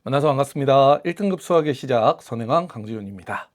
만나서 반갑습니다. 1등급 수학의 시작 선행왕 강지훈입니다.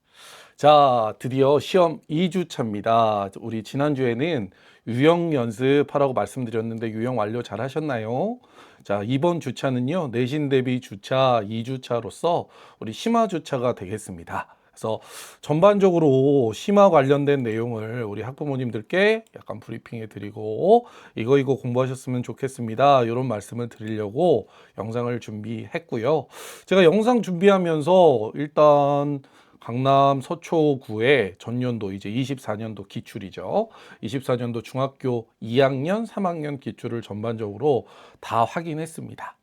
자, 드디어 시험 2주차입니다. 우리 지난주에는 유형 연습하라고 말씀드렸는데 유형 완료 잘 하셨나요? 자, 이번 주차는요, 내신 대비 주차 2주차로서 우리 심화 주차가 되겠습니다. 그래서 전반적으로 심화 관련된 내용을 우리 학부모님들께 약간 브리핑해 드리고 이거 공부하셨으면 좋겠습니다. 이런 말씀을 드리려고 영상을 준비했고요. 제가 영상 준비하면서 일단 강남 서초구의 전년도 이제 24년도 기출이죠. 24년도 중학교 2학년, 3학년 기출을 전반적으로 다 확인했습니다.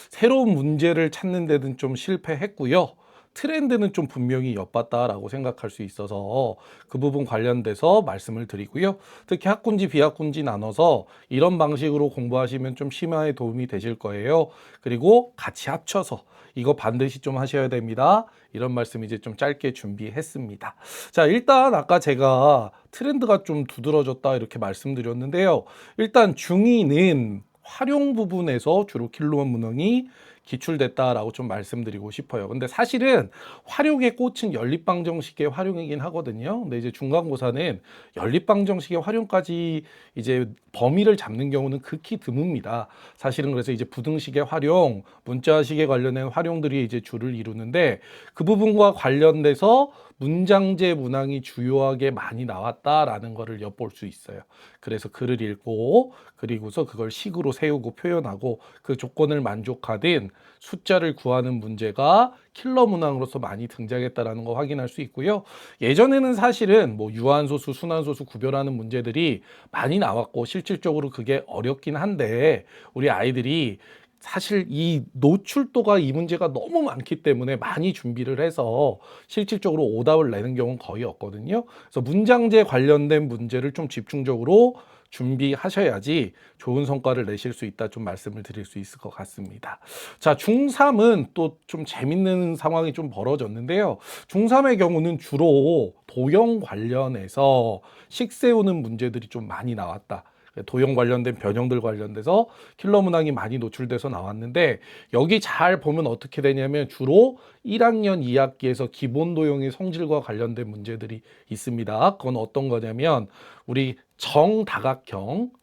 새로운 문제를 찾는 데는 좀 실패했고요. 트렌드는 좀 분명히 엿봤다라고 생각할 수 있어서 그 부분 관련돼서 말씀을 드리고요. 특히 학군지 비학군지 나눠서 이런 방식으로 공부하시면 좀 심화에 도움이 되실 거예요. 그리고 같이 합쳐서 이거 반드시 좀 하셔야 됩니다. 이런 말씀 이제 좀 짧게 준비했습니다. 자, 일단 아까 제가 트렌드가 좀 두드러졌다 이렇게 말씀드렸는데요. 일단 중2는 활용 부분에서 주로 킬로원 문항이 기출됐다라고 좀 말씀드리고 싶어요. 근데 사실은 활용의 꽃은 연립방정식의 활용이긴 하거든요. 근데 이제 중간고사는 연립방정식의 활용까지 이제 범위를 잡는 경우는 극히 드뭅니다. 사실은 그래서 이제 부등식의 활용, 문자식에 관련된 활용들이 이제 주를 이루는데 그 부분과 관련돼서 문장제 문항이 주요하게 많이 나왔다라는 거를 엿볼 수 있어요. 그래서 글을 읽고 그리고서 그걸 식으로 세우고 표현하고 그 조건을 만족하든 숫자를 구하는 문제가 킬러 문항으로서 많이 등장했다라는 거 확인할 수 있고요. 예전에는 사실은 뭐 유한소수, 순환소수 구별하는 문제들이 많이 나왔고 실질적으로 그게 어렵긴 한데 우리 아이들이 사실 이 노출도가 이 문제가 너무 많기 때문에 많이 준비를 해서 실질적으로 오답을 내는 경우는 거의 없거든요. 그래서 문장제 관련된 문제를 좀 집중적으로 준비하셔야지 좋은 성과를 내실 수 있다 좀 말씀을 드릴 수 있을 것 같습니다. 자, 중3은 또 좀 재밌는 상황이 좀 벌어졌는데요. 중3의 경우는 주로 도형 관련해서 식 세우는 문제들이 좀 많이 나왔다. 도형 관련된 변형들 관련돼서 킬러 문항이 많이 노출돼서 나왔는데 여기 잘 보면 어떻게 되냐면 주로 1학년 2학기에서 기본 도형의 성질과 관련된 문제들이 있습니다. 그건 어떤 거냐면 우리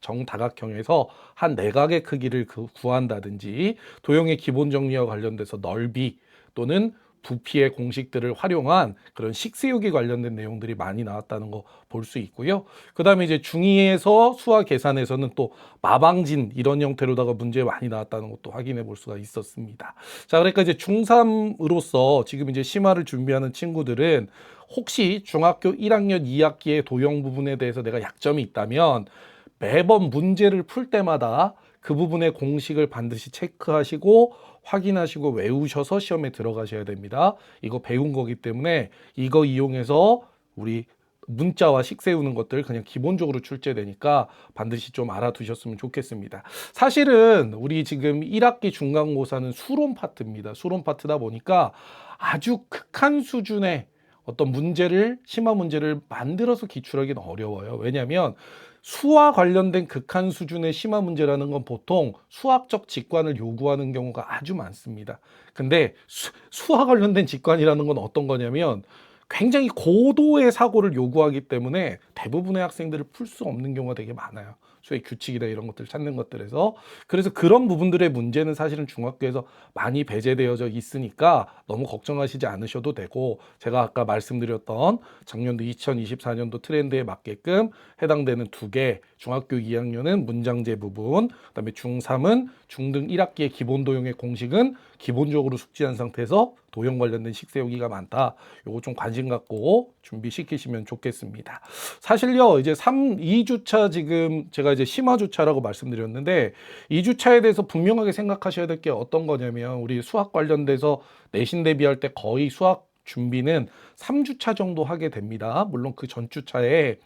정다각형에서 한 내각의 크기를 구한다든지 도형의 기본 정리와 관련돼서 넓이 또는 부피의 공식들을 활용한 그런 식세우기 관련된 내용들이 많이 나왔다는 거 볼 수 있고요. 그 다음에 이제 중2에서 수학 계산에서는 또 마방진 이런 형태로다가 문제 많이 나왔다는 것도 확인해 볼 수가 있었습니다. 자, 그러니까 이제 중3으로서 지금 이제 심화를 준비하는 친구들은 혹시 중학교 1학년 2학기의 도형 부분에 대해서 내가 약점이 있다면 매번 문제를 풀 때마다 그 부분의 공식을 반드시 체크하시고 확인하시고 외우셔서 시험에 들어가셔야 됩니다. 이거 배운 거기 때문에 이거 이용해서 우리 문자와 식 세우는 것들 그냥 기본적으로 출제되니까 반드시 좀 알아두셨으면 좋겠습니다. 사실은 우리 지금 1학기 중간고사는 수론 파트입니다. 수론 파트다 보니까 아주 극한 수준의 어떤 문제를 심화 문제를 만들어서 기출하기는 어려워요. 왜냐하면 수와 관련된 극한 수준의 심화 문제라는 건 보통 수학적 직관을 요구하는 경우가 아주 많습니다. 근데 수와 관련된 직관이라는 건 어떤 거냐면 굉장히 고도의 사고를 요구하기 때문에 대부분의 학생들을 풀 수 없는 경우가 되게 많아요. 수의 규칙이다 이런 것들 찾는 것들에서. 그래서 그런 부분들의 문제는 사실은 중학교에서 많이 배제되어져 있으니까 너무 걱정하시지 않으셔도 되고, 제가 아까 말씀드렸던 작년도 2024년도 트렌드에 맞게끔 해당되는 두 개, 중학교 2학년은 문장제 부분, 그다음에 중3은 중등 1학기의 기본 도형의 공식은 기본적으로 숙지한 상태에서 도형 관련된 식 세우기가 많다. 요거 좀 관심 갖고 준비시키시면 좋겠습니다. 사실요, 이제 2주차 지금 제가 이제 심화주차라고 말씀드렸는데 2주차에 대해서 분명하게 생각하셔야 될 게 어떤 거냐면 우리 수학 관련돼서 내신 대비할 때 거의 수학 준비는 3주차 정도 하게 됩니다. 물론 그 전주차에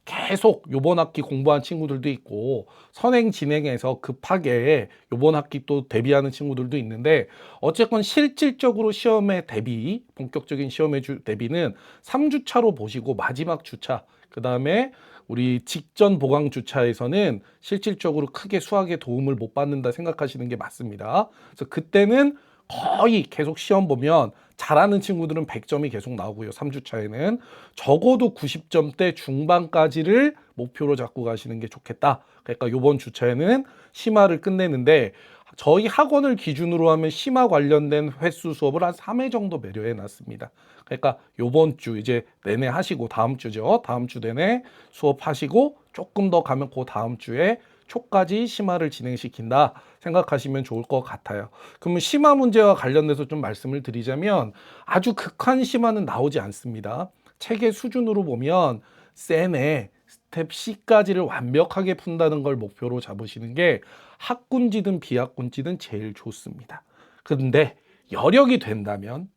계속 요번 학기 공부한 친구들도 있고 선행 진행해서 급하게 요번 학기 또 대비하는 친구들도 있는데 어쨌건 실질적으로 시험의 대비, 본격적인 시험의 대비는 3주차로 보시고 마지막 주차, 그 다음에 우리 직전 보강 주차에서는 실질적으로 크게 수학에 도움을 못 받는다 생각하시는 게 맞습니다. 그래서 그때는 거의 계속 시험 보면 잘하는 친구들은 100점이 계속 나오고요. 3주차에는 적어도 90점대 중반까지를 목표로 잡고 가시는 게 좋겠다. 그러니까 요번 주차에는 심화를 끝내는데 저희 학원을 기준으로 하면 심화 관련된 횟수 수업을 한 3회 정도 매료해 놨습니다. 그러니까 요번 주 이제 내내 하시고 다음 주죠. 다음 주 내내 수업하시고 조금 더 가면 그 다음 주에 초까지 심화를 진행시킨다 생각하시면 좋을 것 같아요. 그러면 심화 문제와 관련돼서 좀 말씀을 드리자면 아주 극한 심화는 나오지 않습니다. 책의 수준으로 보면 쌤의 스텝 C까지를 완벽하게 푼다는 걸 목표로 잡으시는 게 학군지든 비학군지든 제일 좋습니다. 그런데 여력이 된다면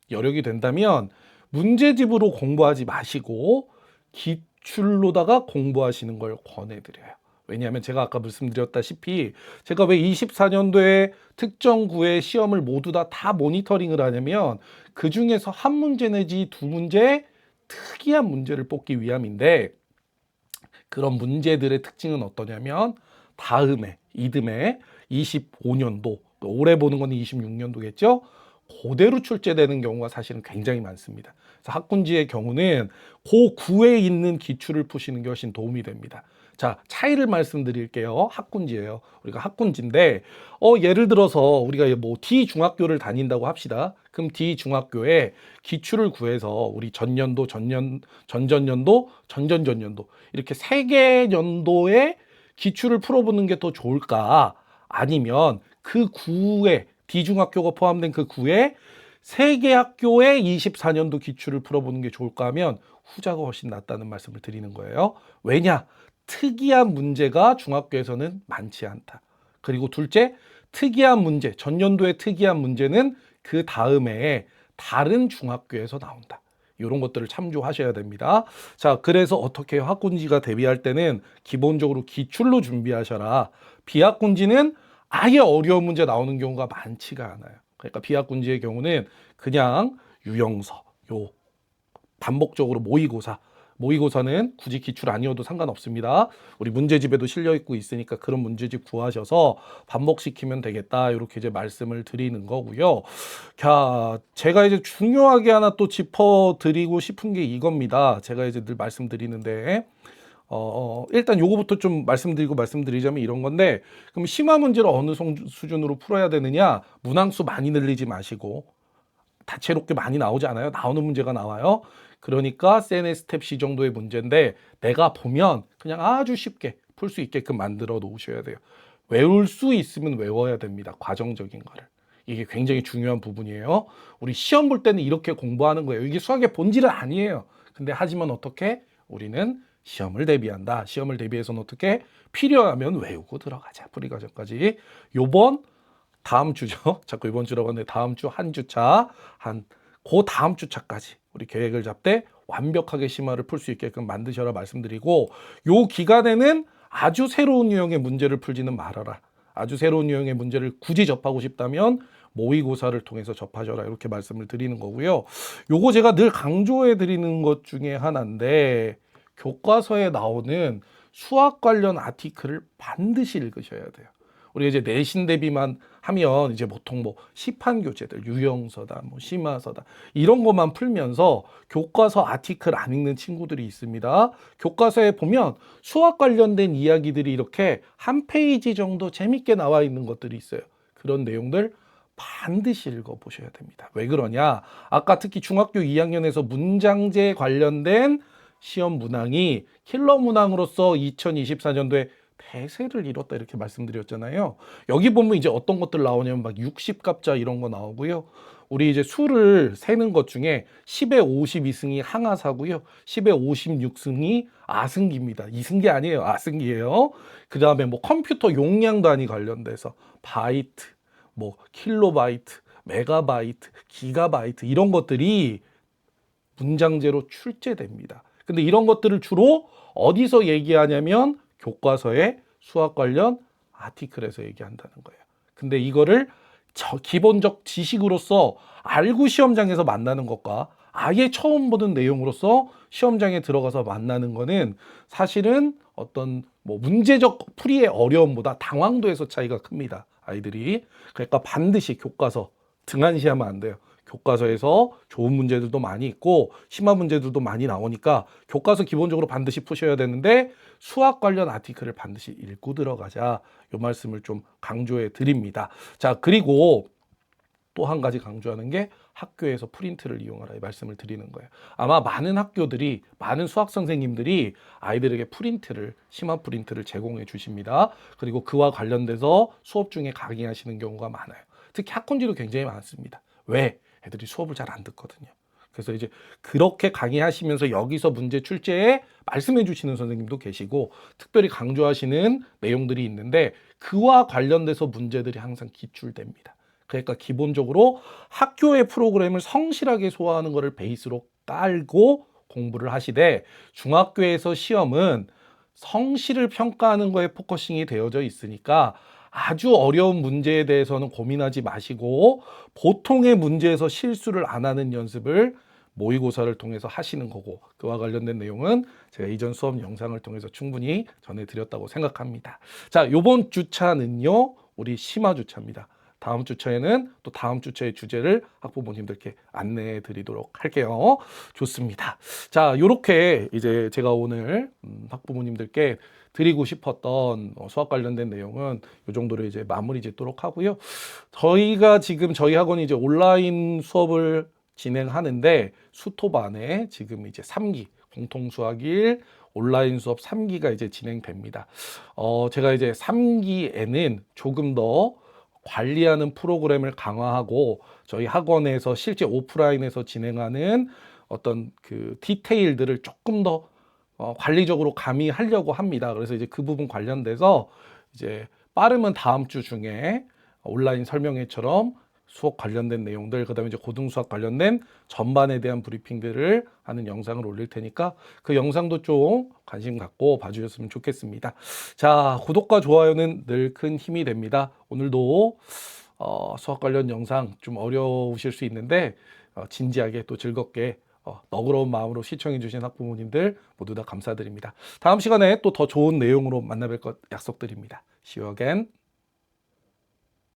문제집으로 공부하지 마시고 기출로다가 공부하시는 걸 권해드려요. 왜냐하면 제가 아까 말씀드렸다시피 제가 왜 24년도에 특정 구의 시험을 모두 다 모니터링을 하냐면 그 중에서 한 문제 내지 두 문제 특이한 문제를 뽑기 위함인데 그런 문제들의 특징은 어떠냐면 이듬해 25년도 올해 보는 건 26년도겠죠. 그대로 출제되는 경우가 사실은 굉장히 많습니다. 그래서 학군지의 경우는 그 구에 있는 기출을 푸시는 게 훨씬 도움이 됩니다. 자, 차이를 말씀드릴게요. 학군지예요. 우리가 학군지인데 예를 들어서 우리가 뭐 D 중학교를 다닌다고 합시다. 그럼 D 중학교에 기출을 구해서 우리 전년도, 전전년도, 전전전년도 이렇게 세 개 연도에 기출을 풀어보는 게 더 좋을까? 아니면 그 구에 D 중학교가 포함된 그 구에 세 개 학교의 24년도 기출을 풀어보는 게 좋을까 하면 후자가 훨씬 낫다는 말씀을 드리는 거예요. 왜냐? 특이한 문제가 중학교에서는 많지 않다. 그리고 둘째, 특이한 문제, 전년도의 특이한 문제는 그 다음에 다른 중학교에서 나온다. 이런 것들을 참조하셔야 됩니다. 자, 그래서 어떻게 해요? 학군지가 대비할 때는 기본적으로 기출로 준비하셔라. 비학군지는 아예 어려운 문제 나오는 경우가 많지가 않아요. 그러니까 비학군지의 경우는 그냥 유형서, 반복적으로 모의고사는 굳이 기출 아니어도 상관없습니다. 우리 문제집에도 실려 있고 있으니까 그런 문제집 구하셔서 반복시키면 되겠다. 이렇게 이제 말씀을 드리는 거고요. 자, 제가 이제 중요하게 하나 또 짚어드리고 싶은 게 이겁니다. 제가 이제 늘 말씀드리는데 일단 요거부터 좀 말씀드리자면 이런 건데, 그럼 심화 문제를 어느 수준으로 풀어야 되느냐? 문항수 많이 늘리지 마시고 다채롭게 많이 나오지 않아요? 나오는 문제가 나와요. 그러니까 세네 스텝 C 정도의 문제인데 내가 보면 그냥 아주 쉽게 풀 수 있게끔 만들어 놓으셔야 돼요. 외울 수 있으면 외워야 됩니다. 과정적인 거를. 이게 굉장히 중요한 부분이에요. 우리 시험 볼 때는 이렇게 공부하는 거예요. 이게 수학의 본질은 아니에요. 근데 하지만 어떻게? 우리는 시험을 대비한다. 시험을 대비해서는 어떻게? 필요하면 외우고 들어가자. 풀이 과정까지. 다음 주죠. 자꾸 이번 주라고 하는데 다음 주 한 주차, 그 다음 주차까지 우리 계획을 잡되 완벽하게 심화를 풀 수 있게끔 만드셔라 말씀드리고, 요 기간에는 아주 새로운 유형의 문제를 풀지는 말아라. 아주 새로운 유형의 문제를 굳이 접하고 싶다면 모의고사를 통해서 접하셔라. 이렇게 말씀을 드리는 거고요. 요거 제가 늘 강조해 드리는 것 중에 하나인데 교과서에 나오는 수학 관련 아티클을 반드시 읽으셔야 돼요. 우리가 이제 내신 대비만 하면 이제 보통 뭐 시판 교재들, 유형서다, 뭐 심화서다 이런 것만 풀면서 교과서 아티클 안 읽는 친구들이 있습니다. 교과서에 보면 수학 관련된 이야기들이 이렇게 한 페이지 정도 재밌게 나와 있는 것들이 있어요. 그런 내용들 반드시 읽어보셔야 됩니다. 왜 그러냐? 아까 특히 중학교 2학년에서 문장제 관련된 시험 문항이 킬러 문항으로서 2024년도에 대세를 이뤘다 이렇게 말씀드렸잖아요. 여기 보면 이제 어떤 것들 나오냐면 막 60갑자 이런 거 나오고요. 우리 이제 수를 세는 것 중에 10에 52승이 항아사고요. 10에 56승이 아승기입니다. 이승기 아니에요. 아승기예요. 그 다음에 뭐 컴퓨터 용량 단위 관련돼서 바이트, 뭐 킬로바이트, 메가바이트, 기가바이트 이런 것들이 문장제로 출제됩니다. 근데 이런 것들을 주로 어디서 얘기하냐면 교과서의 수학 관련 아티클에서 얘기한다는 거예요. 근데 이거를 기본적 지식으로서 알고 시험장에서 만나는 것과 아예 처음 보는 내용으로서 시험장에 들어가서 만나는 거는 사실은 어떤 뭐 문제적 풀이의 어려움보다 당황도에서 차이가 큽니다. 아이들이. 그러니까 반드시 교과서 등한시하면 안 돼요. 교과서에서 좋은 문제들도 많이 있고 심한 문제들도 많이 나오니까 교과서 기본적으로 반드시 푸셔야 되는데 수학 관련 아티클을 반드시 읽고 들어가자. 요 말씀을 좀 강조해 드립니다. 자, 그리고 또 한 가지 강조하는 게 학교에서 프린트를 이용하라 이 말씀을 드리는 거예요. 아마 많은 학교들이, 많은 수학 선생님들이 아이들에게 프린트를, 심화 프린트를 제공해 주십니다. 그리고 그와 관련돼서 수업 중에 강의하시는 경우가 많아요. 특히 학군지도 굉장히 많습니다. 왜? 애들이 수업을 잘 안 듣거든요. 그래서 이제 그렇게 강의하시면서 여기서 문제 출제에 말씀해 주시는 선생님도 계시고 특별히 강조하시는 내용들이 있는데 그와 관련돼서 문제들이 항상 기출됩니다. 그러니까 기본적으로 학교의 프로그램을 성실하게 소화하는 것을 베이스로 깔고 공부를 하시되 중학교에서 시험은 성실을 평가하는 거에 포커싱이 되어져 있으니까 아주 어려운 문제에 대해서는 고민하지 마시고 보통의 문제에서 실수를 안 하는 연습을 모의고사를 통해서 하시는 거고 그와 관련된 내용은 제가 이전 수업 영상을 통해서 충분히 전해드렸다고 생각합니다. 자, 요번 주차는요 우리 심화 주차입니다. 다음 주차에는 또 다음 주차의 주제를 학부모님들께 안내해 드리도록 할게요. 좋습니다. 자, 요렇게 이제 제가 오늘 학부모님들께 드리고 싶었던 수학 관련된 내용은 이 정도로 이제 마무리 짓도록 하고요. 저희가 지금 저희 학원이 이제 온라인 수업을 진행하는데 수토반에 지금 이제 3기 공통수학 1 온라인 수업 3기가 이제 진행됩니다. 제가 이제 3기에는 조금 더 관리하는 프로그램을 강화하고 저희 학원에서 실제 오프라인에서 진행하는 어떤 그 디테일들을 조금 더 관리적으로 가미하려고 합니다. 그래서 이제 그 부분 관련돼서 이제 빠르면 다음 주 중에 온라인 설명회처럼 수업 관련된 내용들, 그다음에 이제 고등수학 관련된 전반에 대한 브리핑들을 하는 영상을 올릴 테니까 그 영상도 좀 관심 갖고 봐주셨으면 좋겠습니다. 자, 구독과 좋아요는 늘 큰 힘이 됩니다. 오늘도 수학 관련 영상 좀 어려우실 수 있는데 진지하게 또 즐겁게 너그러운 마음으로 시청해 주신 학부모님들 모두 다 감사드립니다. 다음 시간에 또 더 좋은 내용으로 만나뵐 것 약속드립니다. See you again.